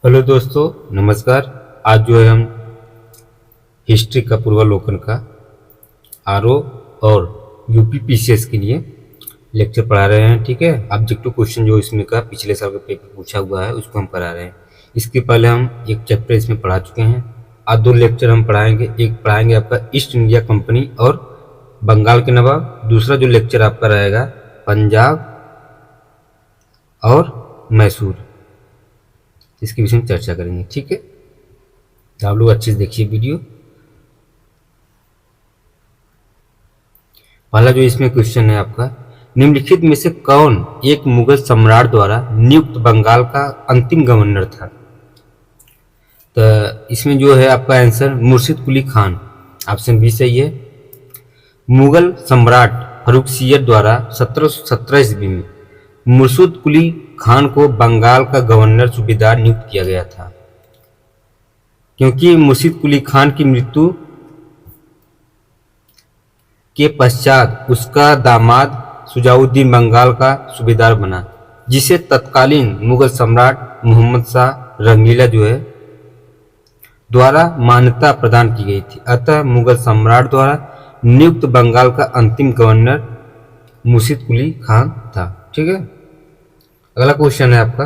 Hello दोस्तों, नमस्कार। आज जो है हम हिस्ट्री का पूर्वावलोकन का आरओ और यूपी पीसीएस के लिए लेक्चर पढ़ा रहे हैं। ठीक है, ऑब्जेक्टिव क्वेश्चन जो इसमें का पिछले साल का पेपर पूछा हुआ है उसको हम पढ़ा रहे हैं। इसके पहले हम एक चैप्टर इसमें पढ़ा चुके हैं। आज दो लेक्चर हम पढ़ाएंगे। एक पढ़ाएंगे आपका ईस्ट इंडिया कंपनी और बंगाल के नवाब। दूसरा जो लेक्चर आपका रहेगा पंजाब और मैसूर, इसके विषय में चर्चा करेंगे। ठीक है, तो आप लोग अच्छे से देखिए वीडियो। पहला जो इसमें क्वेश्चन है आपका, निम्नलिखित में से कौन एक मुगल सम्राट द्वारा नियुक्त बंगाल का अंतिम गवर्नर था? तो इसमें जो है आपका आंसर मुर्शिद कुली खान, ऑप्शन बी सही है। मुगल सम्राट फर्रुखसियद द्वारा 1717 ईस्वी में मुर्शिद कुली खान को बंगाल का गवर्नर सूबेदार नियुक्त किया गया था, क्योंकि मुर्शिद कुली खान की मृत्यु के पश्चात उसका दामाद शुजाउद्दीन बंगाल का सूबेदार बना, जिसे तत्कालीन मुगल सम्राट मोहम्मद शाह रंगीला जो है द्वारा मान्यता प्रदान की गई थी। अतः मुगल सम्राट द्वारा नियुक्त बंगाल का अंतिम गवर्नर मुर्शिद कुली खान था। ठीक है, अगला क्वेश्चन है आपका,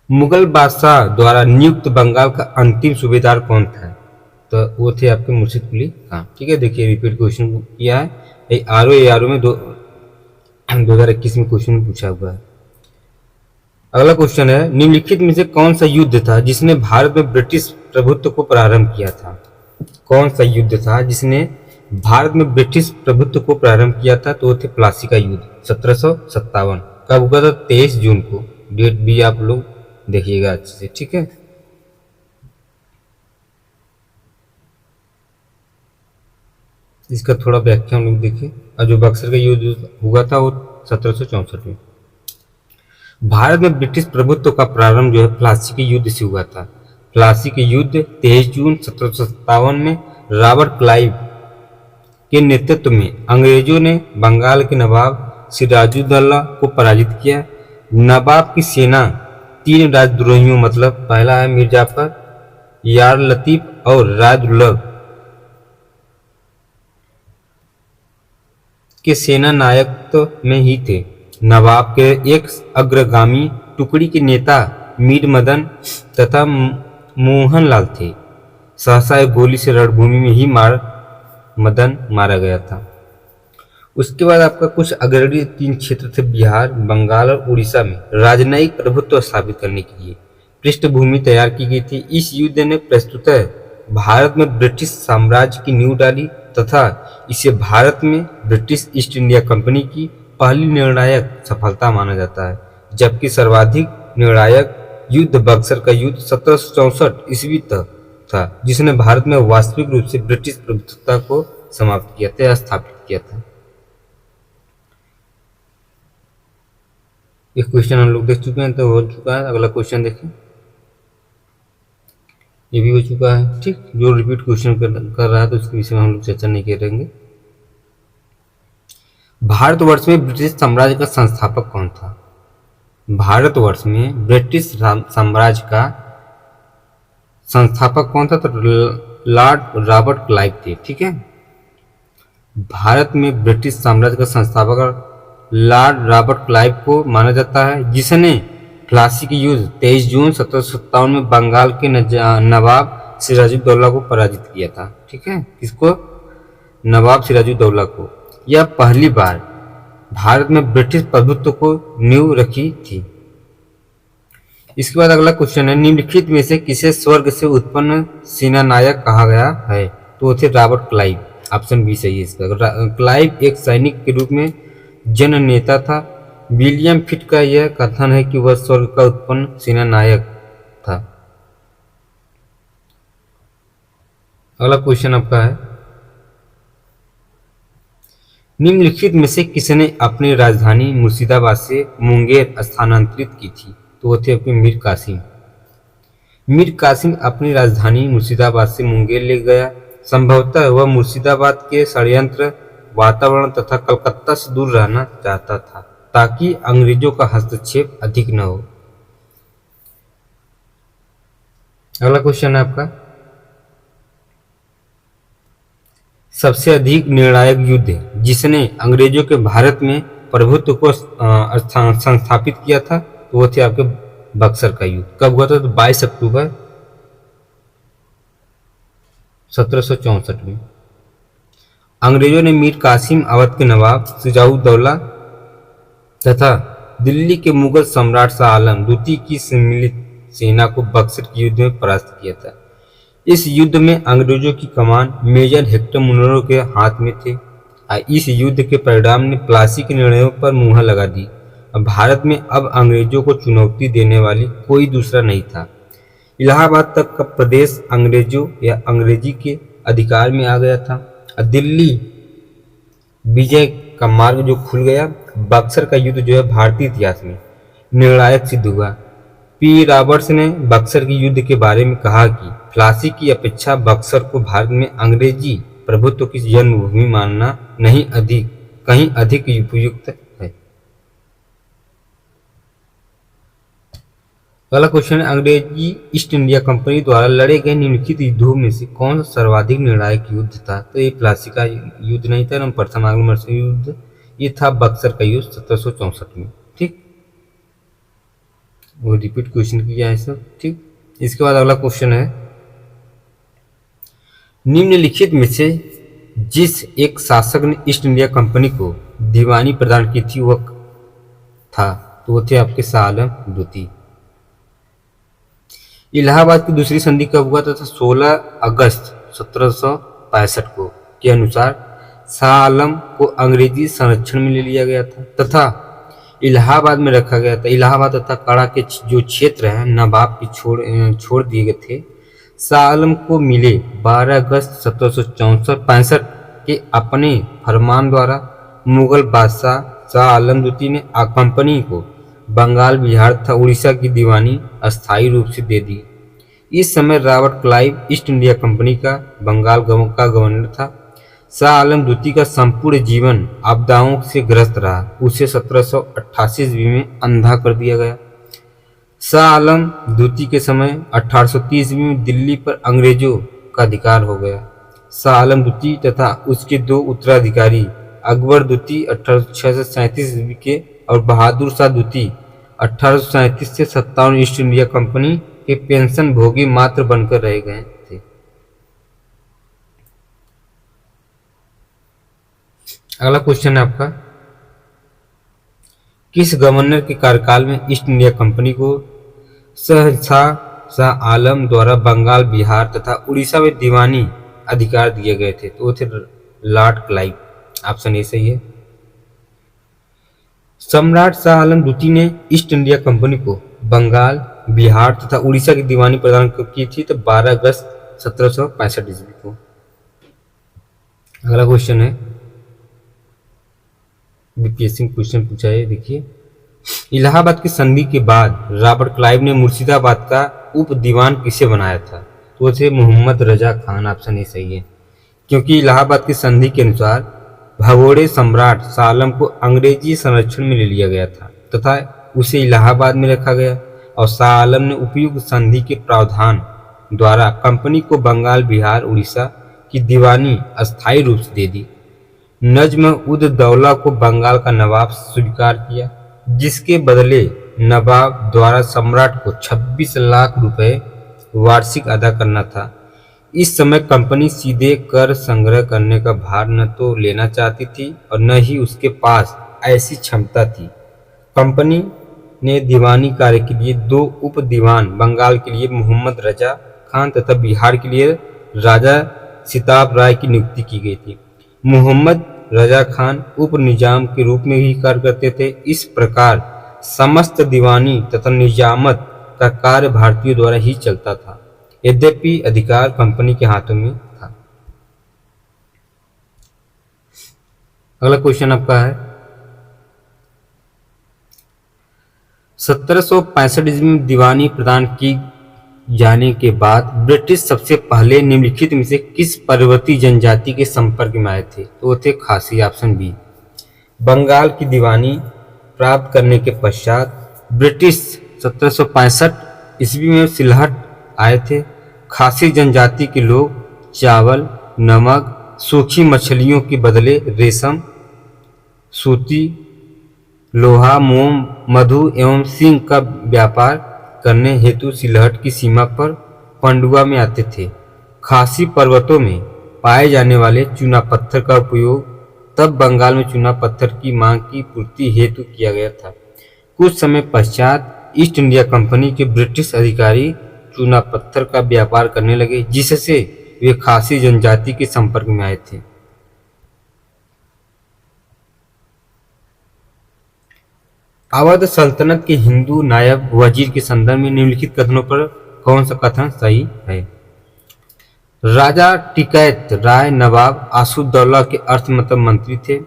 मुगल बादशाह द्वारा नियुक्त बंगाल का अंतिम सूबेदार कौन था? तो वो थे आपके मुर्शिद कुली खान। ठीक है, देखिए रिपीट क्वेश्चन किया है। आरओ में 2021 में क्वेश्चन पूछा हुआ है। अगला क्वेश्चन है, निम्नलिखित में से कौन सा युद्ध था जिसने भारत में ब्रिटिश प्रभुत्व को प्रारंभ किया था? कौन सा युद्ध था जिसने भारत में ब्रिटिश प्रभुत्व को प्रारंभ किया था? तो वो थे प्लासी का युद्ध 1757। कब हुआ था? 23 जून को। डेट भी आप लोग देखिएगा अच्छे से। ठीक है, इसका थोड़ा व्याख्या हम लोग देखिए। और जो बक्सर का युद्ध हुआ था वो 1764 में। भारत में ब्रिटिश प्रभुत्व का प्रारंभ जो है प्लासी के युद्ध से हुआ था। प्लासी के युद्ध 23 जून 1757 में रॉबर्ट क्लाइव के नेतृत्व में अंग्रेजों ने बंगाल के नवाब सिराजुद्दौला को पराजित किया। नवाब की सेना 3 राजद्रोहियों, मतलब पहला है मिर्जाफर, यार लतीफ और राजदुर्लभ के सेना नायकत्व में ही थे। नवाब के एक अग्रगामी टुकड़ी के नेता मीर मदन तथा मोहनलाल थे। सहसा एक गोली से रणभूमि में ही मदन मारा गया था। उसके बाद आपका कुछ अग्रणी 3 क्षेत्र थे बिहार, बंगाल और उड़ीसा में राजनयिक प्रभुत्व स्थापित करने के लिए पृष्ठभूमि तैयार की गई थी। इस युद्ध ने प्रस्तुतः भारत में ब्रिटिश साम्राज्य की नींव डाली तथा इसे भारत में ब्रिटिश ईस्ट इंडिया कंपनी की पहली निर्णायक सफलता माना जाता है। जबकि सर्वाधिक निर्णायक युद्ध बक्सर का युद्ध 1764 ईस्वी तक था, जिसने भारत में वास्तविक रूप से ब्रिटिश प्रभुत्व को समाप्त किया था, स्थापित किया था। एक क्वेश्चन हम लोग देख चुके हैं, तो हो चुका है। अगला क्वेश्चन देखें, ये भी हो चुका है। ठीक, जो रिपीट क्वेश्चन कर रहा है तो उसके विषय में हम लोग चर्चा नहीं करेंगे। भारतवर्ष में ब्रिटिश साम्राज्य का संस्थापक कौन था? भारतवर्ष में ब्रिटिश साम्राज्य का संस्थापक कौन था? तो लॉर्ड रॉबर्ट क्लाइव थे। ठीक है, भारत में ब्रिटिश साम्राज्य का संस्थापक लॉर्ड रॉबर्ट क्लाइव को माना जाता है, जिसने प्लासी के युद्ध 23 जून 1757 में बंगाल के नवाब सिराजुद्दौला को पराजित किया था। ठीक है, किसको? नवाब सिराजुद्दौला को। यह पहली बार भारत में ब्रिटिश प्रभुत्व को नींव रखी थी। इसके बाद अगला क्वेश्चन है, निम्नलिखित में से किसे स्वर्ग से उत्पन्न सेनानायक कहा गया है? तो वो थे रॉबर्ट क्लाइव, ऑप्शन बी सही है इसका। क्लाइव एक सैनिक के रूप में जन नेता था। विलियम फिट का यह कथन है कि वह स्वर्ग का उत्पन्न सेनानायक था। अगला क्वेश्चन आपका है, निम्नलिखित में से किसने अपनी राजधानी मुर्शिदाबाद से मुंगेर स्थानांतरित की थी? तो वो थे अपने मीर कासिम। मीर कासिम अपनी राजधानी मुर्शिदाबाद से मुंगेर ले गया। संभवतः वह मुर्शिदाबाद के षड्यंत्र, वातावरण तथा कलकत्ता से दूर रहना चाहता था, ताकि अंग्रेजों का हस्तक्षेप अधिक न हो। अगला क्वेश्चन है आपका, सबसे अधिक निर्णायक युद्ध जिसने अंग्रेजों के भारत में प्रभुत्व को संस्थापित किया था, तो वो थे आपके बक्सर का युद्ध। कब हुआ था? तो 22 अक्टूबर 1764 में। अंग्रेजों ने मीर कासिम अवध के नवाब शुजाउद्दौला तथा दिल्ली के मुगल सम्राट शाह आलम द्वितीय की सम्मिलित सेना को बक्सर के युद्ध में परास्त किया था। इस युद्ध में अंग्रेजों की कमान मेजर हेक्टर मुनरो के हाथ में थे। इस युद्ध के परिणाम ने प्लासी के निर्णयों पर मुहर लगा दी। भारत में अब अंग्रेजों को चुनौती देने वाली कोई दूसरा नहीं था। इलाहाबाद तक का प्रदेश अंग्रेजों या अंग्रेजी के अधिकार में आ गया था। दिल्ली विजय का मार्ग जो खुल गया। बक्सर का युद्ध जो है भारतीय इतिहास में निर्णायक सिद्ध हुआ। पी रॉबर्ट्स ने बक्सर के युद्ध के बारे में कहा कि प्लासी की अपेक्षा बक्सर को भारत में अंग्रेजी प्रभुत्व की जन्मभूमि मानना कहीं अधिक उपयुक्त है। अगला क्वेश्चन है, अंग्रेजी ईस्ट इंडिया कंपनी द्वारा लड़े गए निम्नलिखित युद्धों में से कौन सा सर्वाधिक निर्णायक युद्ध था? तो ये प्लासी का युद्ध नहीं था, प्रथम आंग्ल युद्ध, ये था बक्सर का युद्ध 1764 में। ठीक, वो रिपीट क्वेश्चन किया है सब। ठीक, इसके बाद अगला क्वेश्चन है, निम्नलिखित में से जिस एक शासक ने ईस्ट इंडिया कंपनी को दीवानी प्रदान की थी वह था? तो वो थे आपके शाह आलम द्वितीय। इलाहाबाद की दूसरी संधि कब हुआ था? 16 अगस्त 1765 को के अनुसार शाह आलम को अंग्रेजी संरक्षण में ले लिया गया था तथा इलाहाबाद में रखा गया था। इलाहाबाद तथा कड़ा के जो क्षेत्र हैं नवाब की छोड़ दिए गए थे। शाह आलम को मिले 12 अगस्त 1765 के अपने फरमान द्वारा मुगल बादशाह शाह आलम द्वितीय ने कंपनी को बंगाल, बिहार तथा उड़ीसा की दीवानी अस्थायी रूप से दे दी। इस समय Robert Clive east India company का बंगाल का गवर्नर था। शाह आलम द्वितीय का संपूर्ण जीवन आपदाओं से ग्रस्त रहा। उसे 1788 ईस्वी में अंधा कर दिया गया। शाह आलम द्वितीय के समय 1830 ईस्वी में दिल्ली पर अंग्रेजों का अधिकार हो गया। शाह आलम द्वितीय तथा उसके दो उत्तराधिकारी अकबर द्वितीय 1837 ईस्वी के और बहादुर शाह द्वितीय 1837 से 57 ईस्ट इंडिया कंपनी के पेंशन भोगी मात्र बनकर रह गए थे। अगला क्वेश्चन है आपका, किस गवर्नर के कार्यकाल में ईस्ट इंडिया कंपनी को शहंशाह शाह आलम द्वारा बंगाल, बिहार तथा उड़ीसा में दीवानी अधिकार दिए गए थे? तो वो थे लॉर्ड क्लाइव। ऑप्शन ए सही है। सम्राट शाह आलम द्वितीय ने ईस्ट इंडिया कंपनी को बंगाल, बिहार तथा उड़ीसा की दीवानी प्रदान की थी तो 12 अगस्त 1765 ईस्वी को। अगला क्वेश्चन है, बीपीएससी क्वेश्चन पूछा है, देखिए। इलाहाबाद की संधि के बाद रॉबर्ट क्लाइव ने मुर्शिदाबाद का उप दीवान किसे बनाया था? तो थे मोहम्मद रजा खान। ऑप्शन ए सही है, क्योंकि इलाहाबाद की संधि के अनुसार भगोड़े सम्राट शाह आलम को अंग्रेजी संरक्षण में ले लिया गया था तथा उसे इलाहाबाद में रखा गया और शाह आलम ने उपयुक्त संधि के प्रावधान द्वारा कंपनी को बंगाल, बिहार, उड़ीसा की दीवानी अस्थायी रूप से दे दी। नज्म उद दौला को बंगाल का नवाब स्वीकार किया, जिसके बदले नवाब द्वारा सम्राट को 26 लाख रुपए वार्षिक अदा करना था। इस समय कंपनी सीधे कर संग्रह करने का भार न तो लेना चाहती थी और न ही उसके पास ऐसी क्षमता थी। कंपनी ने दीवानी कार्य के लिए 2 उप दीवान, बंगाल के लिए मोहम्मद रजा खान तथा बिहार के लिए राजा सिताब राय की नियुक्ति की गई थी। मोहम्मद रजा खान उप निजाम के रूप में भी कार्य करते थे। इस प्रकार समस्त दीवानी तथा निजामत का कार्य भारतीयों द्वारा ही चलता था, यद्यपि अधिकार कंपनी के हाथों में था। अगला क्वेश्चन आपका है, 1765 ईस्वी में दीवानी प्रदान की जाने के बाद ब्रिटिश सबसे पहले निम्नलिखित में से किस पर्वतीय जनजाति के संपर्क में आए थे? तो वो थे खासी। Option B. बंगाल की दीवानी प्राप्त करने के पश्चात ब्रिटिश 1765 ईस्वी में सिलहट आए थे। खासी जनजाति के लोग चावल, नमक, सूखी मछलियों के बदले रेशम, सूती, लोहा, मोम, मधु एवं सिंह का व्यापार करने हेतु सिलहट की सीमा पर पंडुआ में आते थे। खासी पर्वतों में पाए जाने वाले चूना पत्थर का उपयोग तब बंगाल में चूना पत्थर की मांग की पूर्ति हेतु किया गया था। कुछ समय पश्चात ईस्ट इंडिया कंपनी के ब्रिटिश अधिकारी चूना पत्थर का व्यापार करने लगे, जिससे वे खासी जनजाति के संपर्क में आए थे। अवध सल्तनत के हिंदू नायब वजीर के संदर्भ में निम्नलिखित कथनों पर कौन सा कथन सही है? राजा टिकैत राय नवाब आसुद्दौला के अर्थ मतलब मंत्री थे।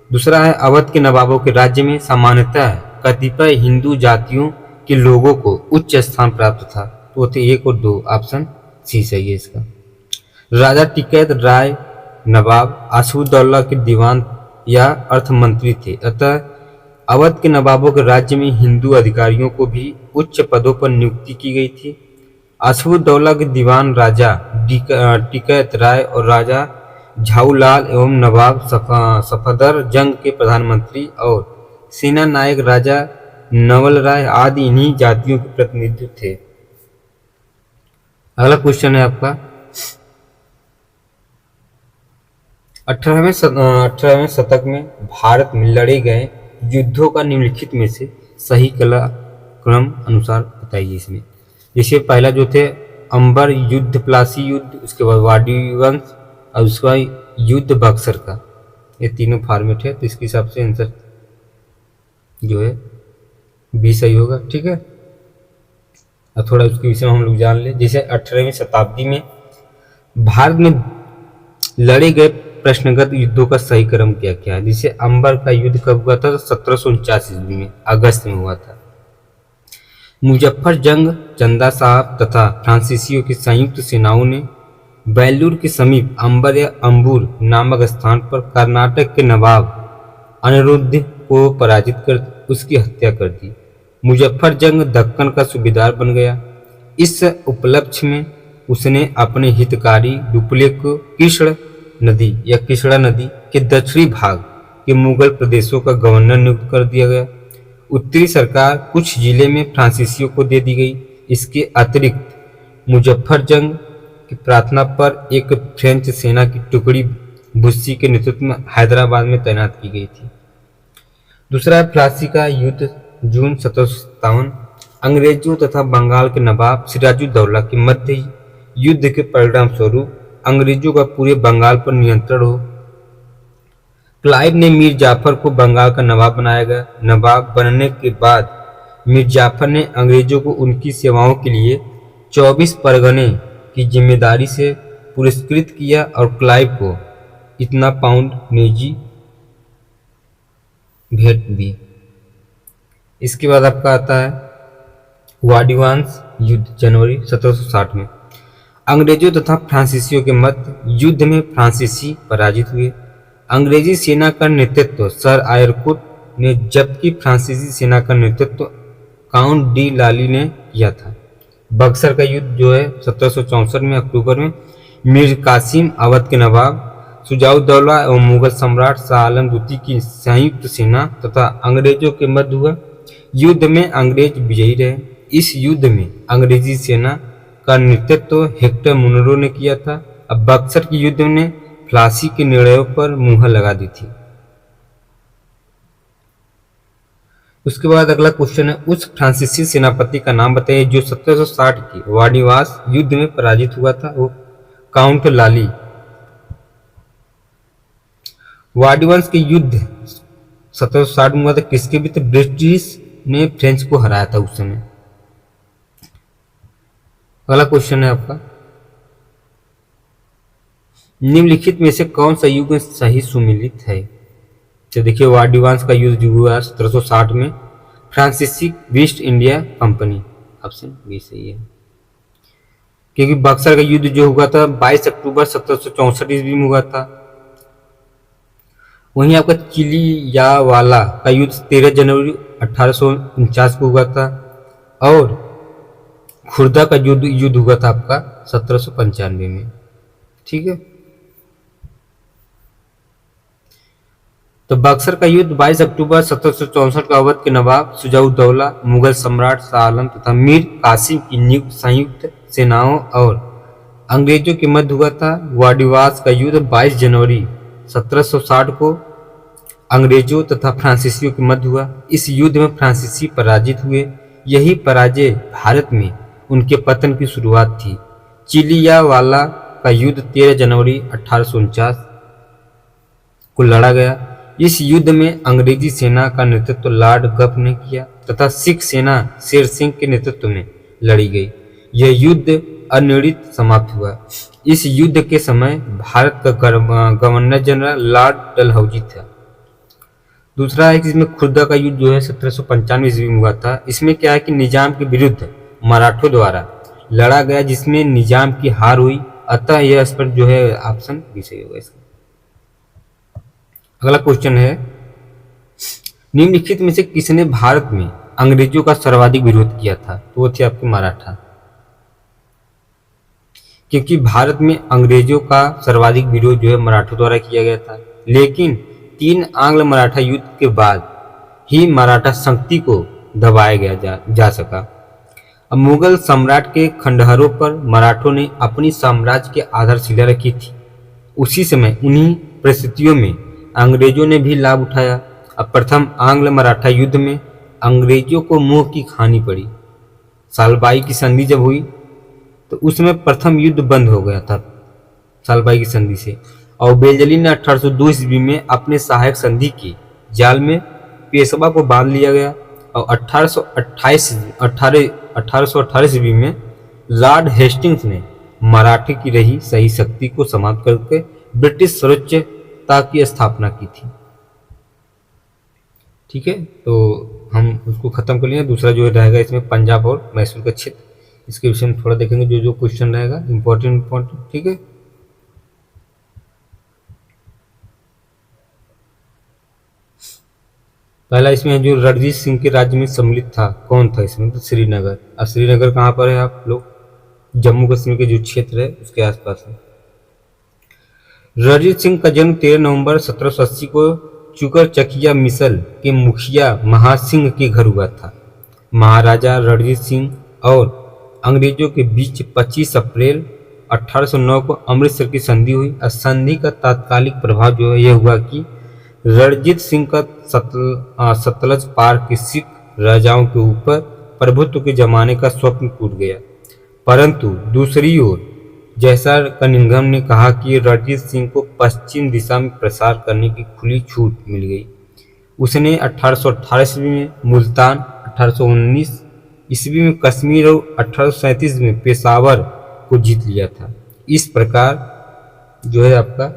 दूसरा है अवध के नवाबों के राज्य में सामान्यतः कतिपय हिंदू जातियों के लोगों को उच्च स्थान प्राप्त था। तो थे 1 और 2, ऑप्शन सी सही है इसका। राजा टिकैत राय नवाब आसुद्दौला के दीवान या अर्थ मंत्री थे, अतः अवध के नवाबों के राज्य में हिंदू अधिकारियों को भी उच्च पदों पर नियुक्ति की गई थी। आसफुद्दौला के दीवान राजा टिकैत राय और राजा झाऊलाल एवं नवाब सफदर जंग के प्रधानमंत्री और सेना नायक राजा नवल राय आदि इन्हीं जातियों के प्रतिनिधि थे। अगला क्वेश्चन है आपका 18वें शतक में भारत में लड़े गए युद्धों का निम्नलिखित में से सही क्रम अनुसार बताइए। इसमें जैसे पहला जो थे अंबर युद्ध, प्लासी युद्ध, उसके बाद वाडी वंश और उसके बाद युद्ध बक्सर का, ये तीनों फॉर्मेट है। तो इसके हिसाब से आंसर जो है बी सही होगा। ठीक है, अब थोड़ा उसके विषय में हम लोग जान ले। जैसे 18वीं शताब्दी में भारत में लड़े गए प्रश्नगत युद्धों का सही क्रम क्या क्या है। जैसे अंबर का युद्ध कब हुआ था? 1749 ईस्वी में अगस्त में हुआ था। मुजफ्फर जंग चंदा साहब तथा फ्रांसीसियों की संयुक्त सेनाओं ने बेलूर के समीप अंबर या अंबूर नामक स्थान पर कर्नाटक के नवाब अनिरुद्ध को पराजित कर उसकी हत्या कर दी। मुजफ्फर जंग दक्कन का सूबेदार बन गया। इस उपलक्ष्य में उसने अपने हितकारी डुप्ले को कृष्ण नदी या कृष्णा नदी के दक्षिणी भाग के मुगल प्रदेशों का गवर्नर नियुक्त कर दिया गया। उत्तरी सरकार कुछ जिले में फ्रांसीसियों को दे दी गई। इसके अतिरिक्त मुजफ्फर जंग की प्रार्थना पर एक फ्रेंच सेना की टुकड़ी बुस्सी के नेतृत्व में हैदराबाद में तैनात की गई थी। दूसरा है प्लासी का युद्ध, जून 1757। अंग्रेजों तथा बंगाल के नवाब सिराजुद्दौला के मध्य युद्ध के परिणाम स्वरूप अंग्रेजों का पूरे बंगाल पर नियंत्रण हो क्लाइव ने मीर जाफर को बंगाल का नवाब बनाया गया। नवाब बनने के बाद मीर जाफर ने अंग्रेजों को उनकी सेवाओं के लिए 24 परगने की जिम्मेदारी से पुरस्कृत किया और क्लाइव को इतना पाउंड नेजी भेंट दी। इसके बाद आपका आता है वाडीवांस युद्ध, जनवरी 1760 में। अंग्रेजों तथा फ्रांसीसियों के मध्य युद्ध में फ्रांसीसी पराजित हुए। अंग्रेजी सेना का नेतृत्व सर आयरकुट ने, जबकि फ्रांसीसी सेना का नेतृत्व काउंट डी लाली ने किया था। बक्सर का युद्ध जो है 1764 में अक्टूबर में मीर कासिम, अवध के नवाब शुजाउद्दौला एवं मुगल सम्राट शाह आलम द्वितीय की संयुक्त सेना तथा अंग्रेजों के मध्य हुआ। युद्ध में अंग्रेज विजयी रहे। इस युद्ध में अंग्रेजी सेना का नेतृत्व हेक्टर मुनरो ने किया था। अब बक्सर के युद्ध ने प्लासी के निर्णयों पर मुहर लगा दी थी। उसके बाद अगला क्वेश्चन है उस फ्रांसीसी सेनापति का नाम बताइए जो 1760 की वाडीवास युद्ध में पराजित हुआ था। वो काउंट लाली। वाडीवास के युद्ध 1760 में हुआ था, किसके भी? तो ब्रिटिश ने फ्रेंच को हराया था उस समय। अगला क्वेश्चन है आपका निम्नलिखित में से कौन सा युग सही सुमिलित है? तो देखिए वाडीवांस का युद्ध जो हुआ 1760 में फ्रांसीसी East India Company, option B सही है। क्योंकि बक्सर का युद्ध जो हुआ था 22 अक्टूबर 1764 ईस्वी में हुआ था। वहीं आपका चिलियावाला का युद्ध 13 जनवरी 1849 को हुआ था। और खुर्दा का युद्ध युद्ध हुआ था आपका 1795 में। ठीक है, तो बक्सर का युद्ध 22 अक्टूबर 1764 को अवध के नवाब शुजाउद्दौला, मुगल सम्राट शाह आलम तथा मीर कासिम की नियुक्त संयुक्त सेनाओं और अंग्रेजों के मध्य हुआ था। वाडिवास का युद्ध 22 जनवरी 1760 को अंग्रेजों तथा फ्रांसीसियों के मध्य हुआ। इस युद्ध में फ्रांसीसी पराजित हुए। यही पराजय भारत में उनके पतन की शुरुआत थी। चिलियावाला का युद्ध 13 जनवरी 1849 को लड़ा गया। इस युद्ध में अंग्रेजी सेना का नेतृत्व लॉर्ड गफ ने किया तथा सिख सेना शेर सिंह के नेतृत्व में लड़ी गई। यह युद्ध अनिर्णित समाप्त हुआ। इस युद्ध के समय भारत का गवर्नर जनरल लॉर्ड डलहौजी था। दूसरा है कि इसमें खुर्दा का युद्ध जो है 1795 ईस्वी में हुआ था। इसमें क्या है कि निजाम के विरुद्ध मराठों द्वारा लड़ा गया, जिसमें निजाम की हार हुई। अतः यह इस पर जो है ऑप्शन बी सही होगा इसका। अगला क्वेश्चन है, निम्नलिखित में से किसने भारत में अंग्रेजों का सर्वाधिक विरोध किया था? तो वो थे आपके मराठा, क्योंकि भारत में अंग्रेजों का सर्वाधिक विरोध जो है मराठों द्वारा किया गया था। लेकिन 3 आंग्ल मराठा युद्ध के बाद ही मराठा शक्ति को दबाया गया जा सका। अब मुगल सम्राट के खंडहरों पर मराठों ने अपनी साम्राज्य की आधारशिला रखी थी। उसी समय उन्हीं परिस्थितियों में अंग्रेजों ने भी लाभ उठाया। अब प्रथम आंग्ल मराठा युद्ध में अंग्रेजों को मुंह की खानी पड़ी। सालबाई की संधि जब हुई तो उसमें प्रथम युद्ध बंद हो गया था सालबाई की संधि से, और बेलजली ने 1802 ईस्वी में अपने सहायक संधि के जाल में पेशवा को बांध लिया गया। और 1818 ईस्वी में लॉर्ड हेस्टिंग्स ने मराठे की रही सही शक्ति को समाप्त करके ब्रिटिश सर्वोच्चता की स्थापना की थी। ठीक है, तो हम उसको खत्म कर लिए। दूसरा जो रहेगा इसमें पंजाब और मैसूर का क्षेत्र, इसके विषय में थोड़ा देखेंगे जो जो क्वेश्चन रहेगा इंपॉर्टेंट। ठीक है, पहला इसमें जो रणजीत सिंह के राज्य में सम्मिलित था कौन था इसमें? तो श्रीनगर। अब श्रीनगर कहाँ पर है? आप लोग जम्मू कश्मीर के जो क्षेत्र है उसके आसपास है। रणजीत सिंह का जन्म 13 नवंबर 1780 को चुकर चकिया मिसल के मुखिया महासिंह के घर हुआ था। महाराजा रणजीत सिंह और अंग्रेजों के बीच 25 अप्रैल 1809 को अमृतसर की संधि हुई। संधि का तात्कालिक प्रभाव जो है यह हुआ कि रणजीत सिंह का सतलज पार के सिख राजाओं के ऊपर प्रभुत्व के जमाने का स्वप्न टूट गया। परंतु दूसरी ओर जैसा कनिंघम ने कहा कि रणजीत सिंह को पश्चिम दिशा में प्रसार करने की खुली छूट मिल गई। उसने 1818 ईस्वी में मुल्तान, 1819 ईस्वी में कश्मीर और 1837 में पेशावर को जीत लिया था। इस प्रकार जो है आपका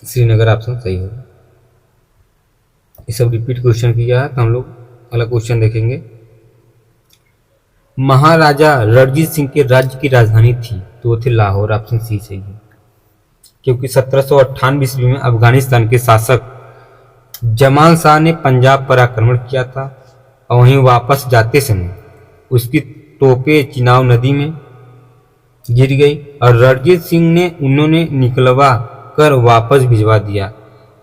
श्रीनगर ऑप्शन सही होगा। ये सब रिपीट क्वेश्चन किया है, तो हम लोग अगला क्वेश्चन देखेंगे। महाराजा रणजीत सिंह के राज्य की राजधानी थी, तो वो थे लाहौर। ऑप्शन सी सही है, क्योंकि 1798 ईस्वी में अफगानिस्तान के शासक जमान शाह ने पंजाब पर आक्रमण किया था और वहीं वापस जाते समय उसकी तोपें चिनाब नदी में गिर गई और रणजीत सिंह ने उन्होंने निकलवा कर वापस भिजवा दिया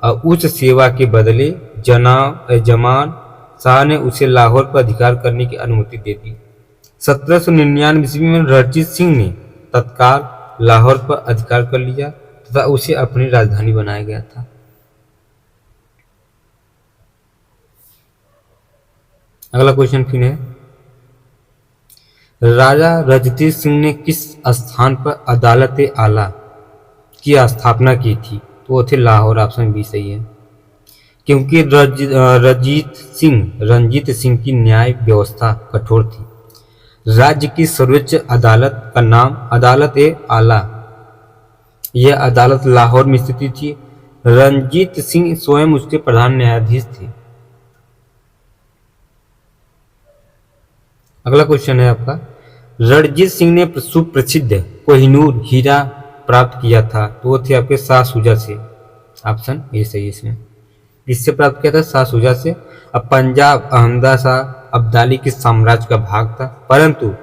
और उस सेवा के बदले जमान शाह ने उसे लाहौर पर अधिकार करने की अनुमति दे दी। 1799 ईस्वी में रणजीत सिंह ने तत्काल लाहौर पर अधिकार कर लिया तथा उसे अपनी राजधानी बनाया गया था। अगला क्वेश्चन फिर है, राजा रणजीत सिंह ने किस स्थान पर अदालत आला की स्थापना की थी? तो वो थे लाहौर। ऑप्शन बी सही है, क्योंकि रंजीत सिंह की न्याय व्यवस्था कठोर थी। राज्य की सर्वोच्च अदालत का नाम अदालत आला, यह अदालत लाहौर में स्थित थी। रंजीत सिंह स्वयं उसके प्रधान न्यायाधीश थे। अगला क्वेश्चन है आपका, रणजीत सिंह ने सुप्रसिद्ध कोहिनूर हीरा प्राप्त किया था, तो वो थे आपके शाह शुजा से। ऑप्शन ए सही है इसमें। किससे प्राप्त किया था? शाह शुजा से। अब पंजाब अहमदा शाह अब्दाली के साम्राज्य का भाग था, परंतु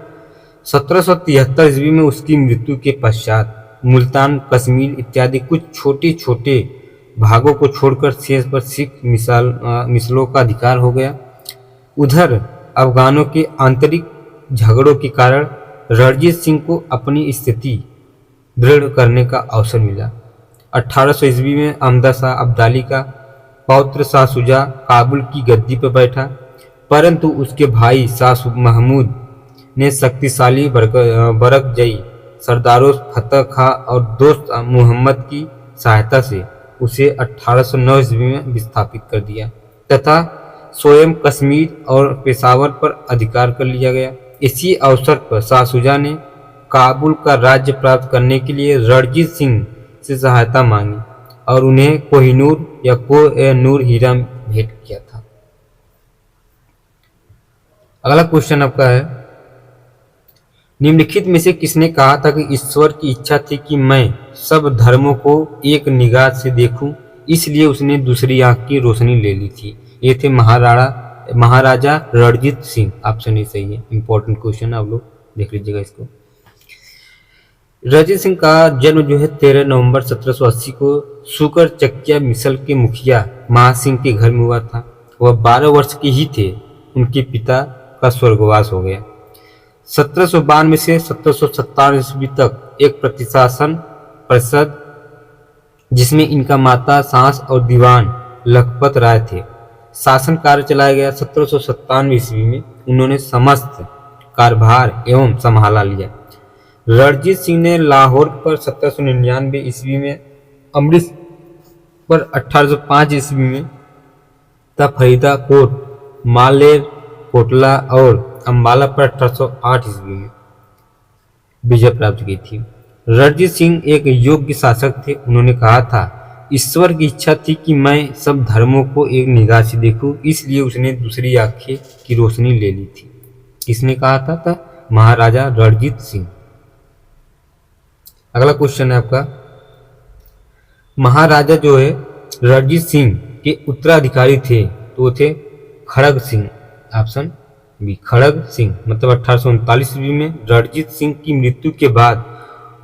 1773 ईस्वी में उसकी मृत्यु के पश्चात मुल्तान, कश्मीर इत्यादि कुछ छोटे छोटे भागों को छोड़कर शेष पर सिख मिसलों का अधिकार हो गया। उधर अफगानों के आंतरिक झगड़ों के कारण रणजीत सिंह को अपनी स्थिति दृढ़ करने का अवसर मिला। 1800 ईस्वी में अहमद शाह अब्दाली का पौत्र शाह शुजा काबुल की गद्दी पर बैठा, परंतु उसके भाई शाह महमूद ने शक्तिशाली बरकजई सरदारों फतह खां और दोस्त मोहम्मद की सहायता से उसे 1809 ईस्वी में विस्थापित कर दिया तथा स्वयं कश्मीर और पेशावर पर अधिकार कर लिया गया। इसी अवसर पर शाह शुजा ने काबुल का राज्य प्राप्त करने के लिए रणजीत सिंह से सहायता मांगी और उन्हें कोहिनूर या कोह-ए-नूर हीरा भेंट किया था। अगला क्वेश्चन आपका है, निम्नलिखित में से किसने कहा था कि ईश्वर की इच्छा थी कि मैं सब धर्मों को एक निगाह से देखूं, इसलिए उसने दूसरी आंख की रोशनी ले ली थी? ये थे महाराजा रणजीत सिंह। ऑप्शन ए सही है। इंपॉर्टेंट क्वेश्चन आप लोग देख लीजिएगा इसको। रणजीत सिंह का जन्म जो है 13 नवंबर 1780 को सुकर चकिया मिसल के मुखिया महासिंह के घर में हुआ था। वह 12 वर्ष के ही थे, उनके पिता का स्वर्गवास हो गया। 1792 से 1757 ईस्वी तक एक प्रतिशासन परिषद जिसमें इनका माता सास और दीवान लखपत राय थे शासन कार्य चलाया गया। 1797 ईस्वी में उन्होंने समस्त कार्यभार एवं संभाला लिया। रणजीत सिंह ने लाहौर पर 1799 ईस्वी में, अमृतसर पर 1805 ईस्वी में तथा फरीदाकोट, मालेर कोटला और अम्बाला पर 1808 ईस्वी में विजय प्राप्त की थी। रणजीत सिंह एक योग्य शासक थे। उन्होंने कहा था, ईश्वर की इच्छा थी कि मैं सब धर्मों को एक निगाह से देखूं, इसलिए उसने दूसरी आंखें की रोशनी ले ली थी। किसने कहा था? महाराजा रणजीत सिंह। अगला क्वेश्चन है आपका, महाराजा जो है रणजीत सिंह के उत्तराधिकारी थे तो वो थे खड़ग सिंह। ऑप्शन बी खड़ग सिंह। मतलब 1839 ईस्वी में रणजीत सिंह की मृत्यु के बाद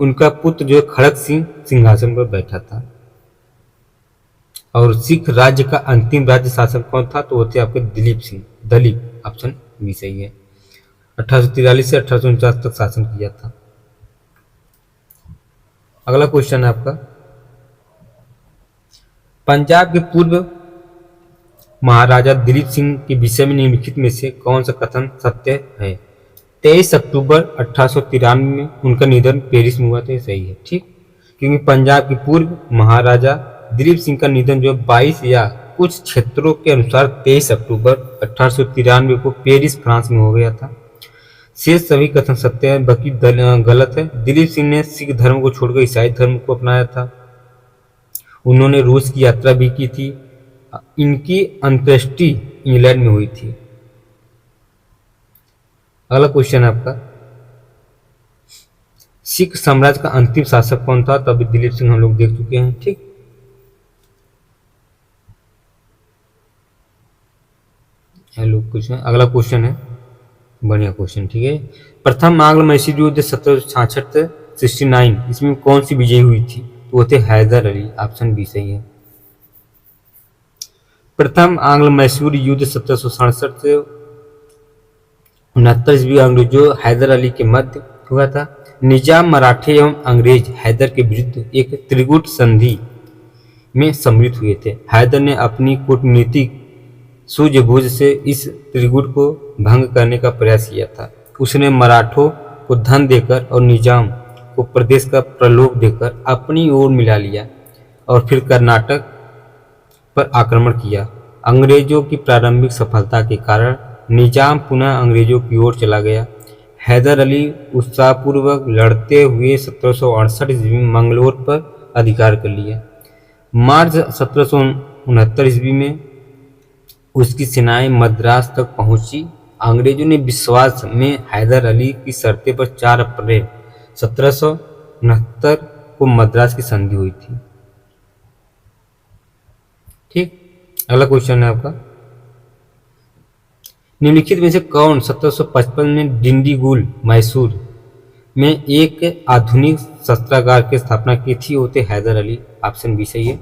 उनका पुत्र जो है खड़ग सिंह सिंहासन पर बैठा था। और सिख राज्य का अंतिम राज्य शासक कौन था? तो वो थे आपके दिलीप सिंह। दलीप। ऑप्शन बी सही है। 1843 से 1849 तक शासन किया था। अगला क्वेश्चन है आपका, पंजाब के पूर्व महाराजा दिलीप सिंह के विषय में निम्नलिखित में से कौन सा कथन सत्य है? 23 अक्टूबर 1893 में उनका निधन पेरिस में हुआ था। सही है, ठीक। क्योंकि पंजाब के पूर्व महाराजा दिलीप सिंह का निधन जो 22 या कुछ क्षेत्रों के अनुसार 23 अक्टूबर 1893 को पेरिस फ्रांस में हो गया था। शेष सभी कथन सत्य है, बाकी गलत है। दिलीप सिंह ने सिख धर्म को छोड़कर ईसाई धर्म को अपनाया था। उन्होंने रूस की यात्रा भी की थी। इनकी अंत्येष्टि इंग्लैंड में हुई थी। अगला क्वेश्चन है आपका, सिख साम्राज्य का अंतिम शासक कौन था? तभी दिलीप सिंह हम लोग देख चुके हैं, ठीक। हेलो क्वेश्चन, अगला क्वेश्चन है बढ़िया क्वेश्चन, ठीक है। प्रथम आंग्ल मैसूर युद्ध 1766-69 इसमें कौन सी विजय हुई थी? तो वो थे हैदर अली। ऑप्शन बी सही है। प्रथम आंग्ल मैसूर युद्ध 1767 से 69 ईस्वी अंग्रेजों हैदर अली के मध्य हुआ था। निजाम मराठे एवं अंग्रेज हैदर के विरुद्ध एक त्रिगुट संधि में सम्मिलित हुए थे। हैदर ने अपनी कूटनीतिक सूझबूझ से इस त्रिगुट को भंग करने का प्रयास किया था। उसने मराठों को धन देकर और निजाम को प्रदेश का प्रलोभ देकर अपनी ओर मिला लिया और फिर कर्नाटक पर आक्रमण किया। अंग्रेजों की प्रारंभिक सफलता के कारण निजाम पुनः अंग्रेजों की ओर चला गया। हैदर अली उत्साहपूर्वक लड़ते हुए 1768 ईस्वी में मंगलोर पर अधिकार कर लिया। मार्च 1769 ईस्वी में उसकी सेनाएं मद्रास तक पहुंची। अंग्रेजों ने विश्वास में हैदर अली की शर्तें पर 4 अप्रैल 1769 को मद्रास की संधि हुई थी, ठीक। अगला क्वेश्चन है आपका, निम्नलिखित में से कौन 1755 में डिंडीगुल मैसूर में एक आधुनिक शस्त्रागार की स्थापना की थी, वो थे हैदर अली। ऑप्शन बी सही है।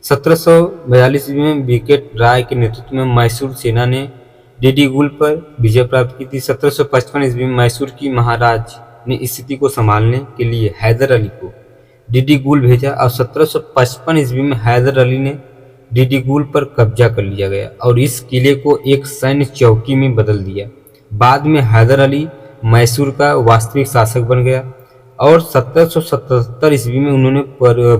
1742 में विकेट राय के नेतृत्व में मैसूर सेना ने डिडीगुल पर विजय प्राप्त की थी। 1755 ईस्वी में मैसूर की महाराज ने स्थिति को संभालने के लिए हैदर अली को डिडीगुल भेजा और 1755 ईस्वी में हैदर अली ने डिडीगुल पर कब्जा कर लिया गया और इस किले को एक सैन्य चौकी में बदल दिया। बाद में हैदर अली मैसूर का वास्तविक शासक बन गया और 1777 ईस्वी में उन्होंने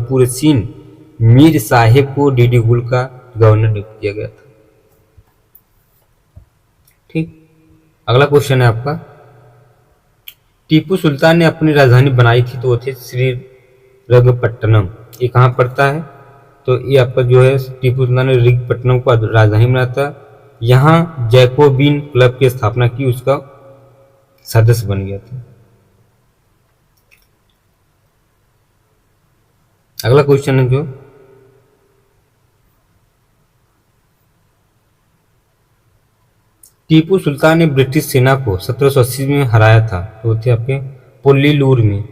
पुरसीन मीर साहिब को डिडीगुल का गवर्नर नियुक्त किया गया था। ठीक, अगला क्वेश्चन है आपका, टीपू सुल्तान ने अपनी राजधानी बनाई थी तो वो थे श्रीरंगपट्टनम। ये कहाँ पड़ता है? तो ये आपका जो है टीपू सुल्तान ने श्रीरंगपट्टनम को राजधानी बनाया था। यहाँ जैकोबिन क्लब की स्थापना की, उसका सदस्य बन गया था। अगला क्वेश्चन है जो टीपू सुल्तान ने ब्रिटिश सेना को 1780 में हराया था, तो थे आपके पुल्लीलूर में।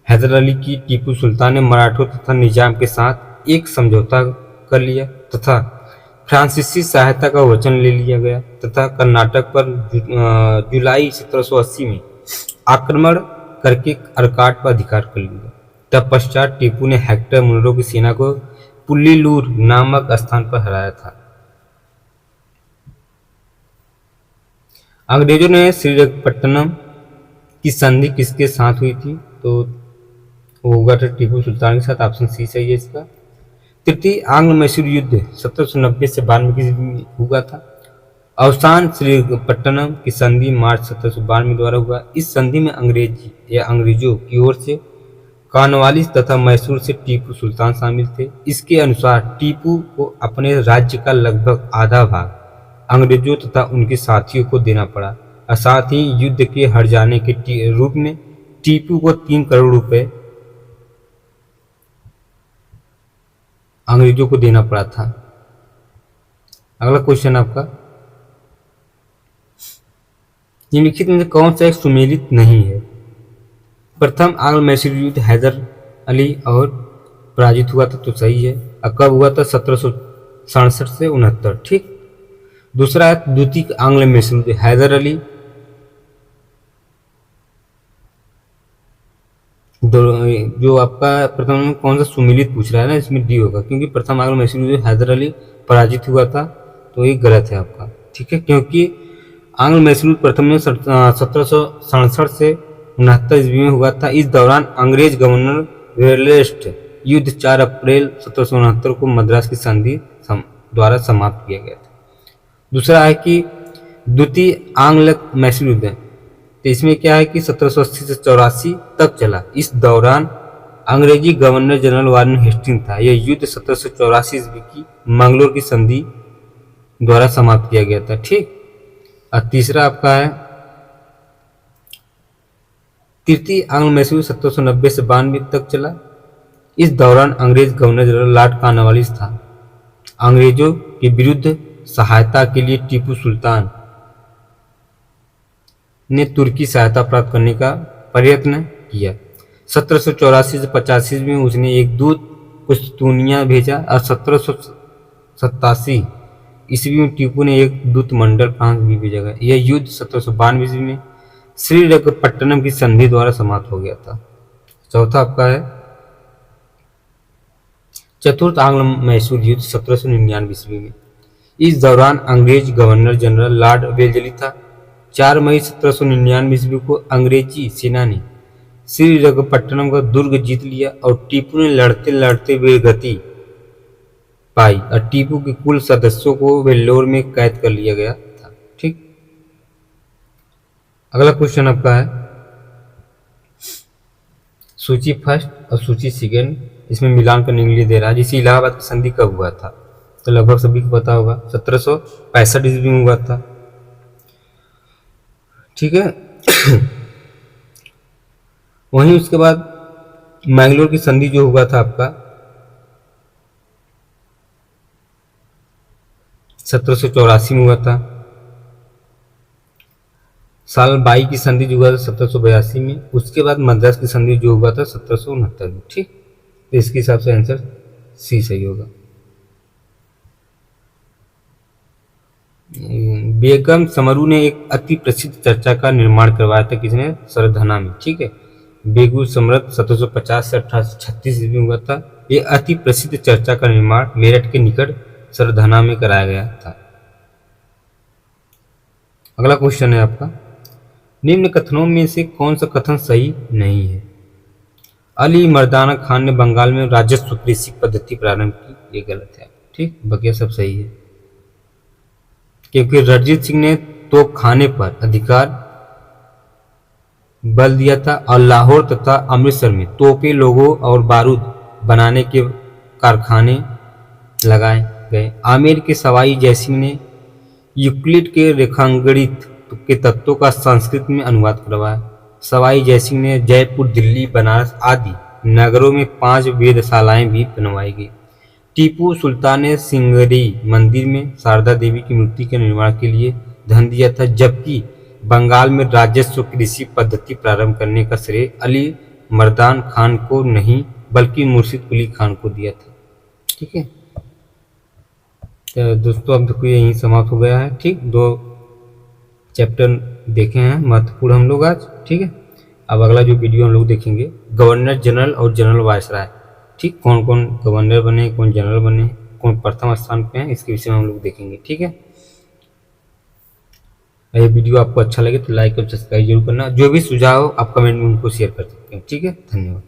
हैदर अली की टीपू सुल्तान ने मराठों तथा निजाम के साथ एक समझौता कर लिया तथा फ्रांसीसी सहायता का वचन ले लिया गया तथा कर्नाटक पर जुलाई 1780 में आक्रमण करके अर्काट पर अधिकार कर लिया। तत्पश्चात टीपू ने हेक्टर मुनरो की सेना को पुल्लीलूर नामक स्थान पर हराया था। अंग्रेजों ने श्रीरंगपट्टनम की संधि किसके साथ हुई थी? तो वो हुआ था टीपू सुल्तान के साथ। ऑप्शन सी सही है इसका। तृतीय आंग्ल मैसूर युद्ध 1790 से 92 में हुआ था। अवसान श्रीरंगपट्टनम की संधि मार्च 1792 द्वारा हुआ। इस संधि में अंग्रेजों की ओर से कॉर्नवालिस तथा मैसूर से टीपू सुल्तान शामिल थे। इसके अनुसार टीपू को अपने राज्य का लगभग आधा भाग अंग्रेजों तथा उनके साथियों को देना पड़ा और साथ ही युद्ध के हार जाने के रूप में टीपू को 3 करोड़ रुपए अंग्रेजों को देना पड़ा था। अगला क्वेश्चन आपका, निम्नलिखित में से कौन सा एक सुमेलित नहीं है? प्रथम आंग्ल मैसूर युद्ध हैदर अली और पराजित हुआ था, तो सही है। और कब हुआ था? 1767 से 69। ठीक। दूसरा है द्वितीय आंग्ल मैसूर युद्ध हैदर अली जो आपका प्रथम में कौन सा सुमिलित पूछ रहा है ना, इसमें डी होगा क्योंकि प्रथम आंग्ल मैसूर युद्ध हैदर अली पराजित हुआ था, तो ये गलत है आपका। ठीक है, क्योंकि आंग्ल मैसूर प्रथम में 1767 से 69 ईस्वी में हुआ था। इस दौरान अंग्रेज गवर्नर वेलेस्ट युद्ध 4 अप्रैल 1769 को मद्रास की संधि द्वारा समाप्त किया गया था। दूसरा है कि द्वितीय आंग्ल मैसूर युद्ध, तो इसमें क्या है कि 1780 से 84 तक चला। इस दौरान अंग्रेजी गवर्नर जनरल वारेन हेस्टिंग था। यह युद्ध 1784 ईस्वी की मंगलोर की संधि द्वारा समाप्त किया गया था। ठीक। और तीसरा आपका है तृतीय आंग्ल मैसूर 1790 से 92 तक चला। इस दौरान अंग्रेज गवर्नर जनरल लॉर्ड कॉर्नवालिस था। अंग्रेजों के विरुद्ध सहायता के लिए टीपू सुल्तान ने तुर्की सहायता प्राप्त करने का प्रयत्न किया। 1784 से 85 में उसने एक दूत कुस्तुनिया भेजा और 1787 ईस्वी में टीपू ने एक दूत मंडल फ्रांस भी भेजा गया। यह युद्ध 1792 ईस्वी में श्रीरंगपट्टनम की संधि द्वारा समाप्त हो गया था। चौथा आपका है चतुर्थ आंग्ल मैसूर युद्ध 1799 ईस्वी में। इस दौरान अंग्रेज गवर्नर जनरल लॉर्ड वेलेस्ली था। 4 मई 1799 ईस्वी को अंग्रेजी सेना ने श्रीरंगपट्टनम का दुर्ग जीत लिया और टीपू ने लड़ते लड़ते वीरगति पाई और टीपू के कुल सदस्यों को वेल्लोर में कैद कर लिया गया था। ठीक। अगला क्वेश्चन आपका है सूची फर्स्ट और सूची सेकेंड, इसमें मिलान करने के लिए दे रहा है। जिसे इलाहाबाद की संधि कब हुआ था? तो लगभग सभी को पता होगा 1765 ईस्वी में हुआ था। ठीक है। वहीं उसके बाद मैंगलोर की संधि जो हुआ था आपका 1784 में हुआ था। साल बाई की संधि जो हुआ था 1782 में, उसके बाद मद्रास की संधि जो हुआ था 1769 में। ठीक, तो इसके हिसाब से आंसर सी सही होगा। बेगम समरू ने एक अति प्रसिद्ध चर्चा का निर्माण करवाया था, किसने? सरधना में। ठीक है, बेगू सम्राट 1750 से 1836 ईस्वी में हुआ था। ये अति प्रसिद्ध चर्चा का निर्माण मेरठ के निकट सरधना में कराया गया था। अगला क्वेश्चन है आपका, निम्न कथनों में से कौन सा कथन सही नहीं है? अली मर्दाना खान ने बंगाल में राजस्व कृषि पद्धति प्रारंभ की, ये गलत है। ठीक, बाकी सब सही है, क्योंकि रणजीत सिंह ने तोप खाने पर अधिकार बल दिया था और लाहौर तथा अमृतसर में तोपें, लोगों और बारूद बनाने के कारखाने लगाए गए। आमेर के सवाई जयसिंह ने यूक्लिड के रेखांकनित के तत्वों का संस्कृत में अनुवाद करवाया। सवाई जयसिंह ने जयपुर, दिल्ली, बनारस आदि नगरों में 5 वेधशालाएं भी बनवाई गई। टीपू सुल्तान ने सिंगरी मंदिर में शारदा देवी की मूर्ति के निर्माण के लिए धन दिया था, जबकि बंगाल में राजस्व कृषि पद्धति प्रारंभ करने का श्रेय अली मर्दान खान को नहीं बल्कि मुर्शिद कुली खान को दिया था। ठीक है, तो दोस्तों अब देखो यहीं समाप्त हो गया है। ठीक, 2 चैप्टर देखे हैं महत्वपूर्ण हम लोग आज। ठीक है, अब अगला जो वीडियो हम लोग देखेंगे गवर्नर जनरल और जनरल वायसराय। ठीक, कौन कौन गवर्नर बने, कौन जनरल बने, कौन प्रथम स्थान पे हैं, इसके विषय में हम लोग देखेंगे। ठीक है, ये वीडियो आपको अच्छा लगे तो लाइक और सब्सक्राइब जरूर करना। जो भी सुझाव आप कमेंट में उनको शेयर कर सकते हैं। ठीक है, धन्यवाद।